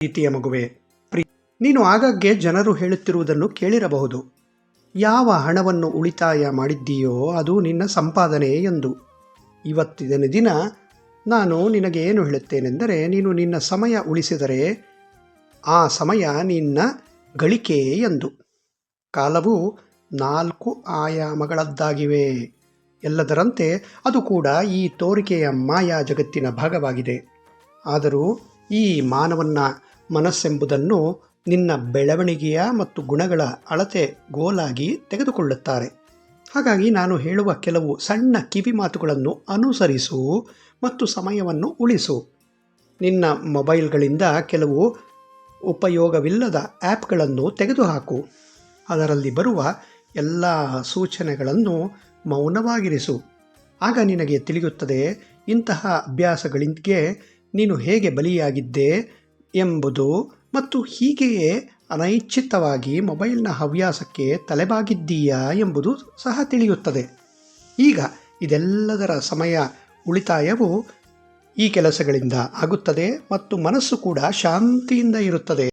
ಪ್ರೀತಿಯ ಮಗುವೆ, ನೀನು ಆಗಾಗ್ಗೆ ಜನರು ಹೇಳುತ್ತಿರುವುದನ್ನು ಕೇಳಿರಬಹುದು. ಯಾವ ಹಣವನ್ನು ಉಳಿತಾಯ ಮಾಡಿದ್ದೀಯೋ ಅದು ನಿನ್ನ ಸಂಪಾದನೆ ಎಂದು. ಇವತ್ತಿನ ದಿನ ನಾನು ನಿನಗೆ ಏನು ಹೇಳುತ್ತೇನೆಂದರೆ, ನೀನು ನಿನ್ನ ಸಮಯ ಉಳಿಸಿದರೆ ಆ ಸಮಯ ನಿನ್ನ ಗಳಿಕೆ ಎಂದು. ಕಾಲವು 4 ಆಯಾಮಗಳದ್ದಾಗಿವೆ. ಎಲ್ಲದರಂತೆ ಅದು ಕೂಡ ಈ ತೋರಿಕೆಯ ಮಾಯಾ ಜಗತ್ತಿನ ಭಾಗವಾಗಿದೆ. ಆದರೂ ಈ ಮಾನವನ ಮನಸ್ಸೆಂಬುದನ್ನು ನಿನ್ನ ಬೆಳವಣಿಗೆಯ ಮತ್ತು ಗುಣಗಳ ಅಳತೆ ಗೋಲಾಗಿ ತೆಗೆದುಕೊಳ್ಳುತ್ತಾರೆ. ಹಾಗಾಗಿ ನಾನು ಹೇಳುವ ಕೆಲವು ಸಣ್ಣ ಕಿವಿ ಮಾತುಗಳನ್ನು ಅನುಸರಿಸು ಮತ್ತು ಸಮಯವನ್ನು ಉಳಿಸು. ನಿನ್ನ ಮೊಬೈಲ್ಗಳಿಂದ ಕೆಲವು ಉಪಯೋಗವಿಲ್ಲದ ಆ್ಯಪ್ಗಳನ್ನು ತೆಗೆದುಹಾಕು. ಅದರಲ್ಲಿ ಬರುವ ಎಲ್ಲ ಸೂಚನೆಗಳನ್ನು ಮೌನವಾಗಿರಿಸು. ಆಗ ನಿನಗೆ ತಿಳಿಯುತ್ತದೆ ಇಂತಹ ಅಭ್ಯಾಸಗಳಿಗೆ ನೀನು ಹೇಗೆ ಬಲಿಯಾಗಿದ್ದೆ ಎಂಬುದು, ಮತ್ತು ಹೀಗೆಯೇ ಅನೈಚ್ಛಿಕವಾಗಿ ಮೊಬೈಲ್ನ ಹವ್ಯಾಸಕ್ಕೆ ತಲೆಬಾಗಿದ್ದೀಯಾ ಎಂಬುದು ಸಹ ತಿಳಿಯುತ್ತದೆ. ಈಗ ಇದೆಲ್ಲದರ ಸಮಯ ಉಳಿತಾಯವು ಈ ಕೆಲಸಗಳಿಂದ ಆಗುತ್ತದೆ ಮತ್ತು ಮನಸ್ಸು ಕೂಡ ಶಾಂತಿಯಿಂದ ಇರುತ್ತದೆ.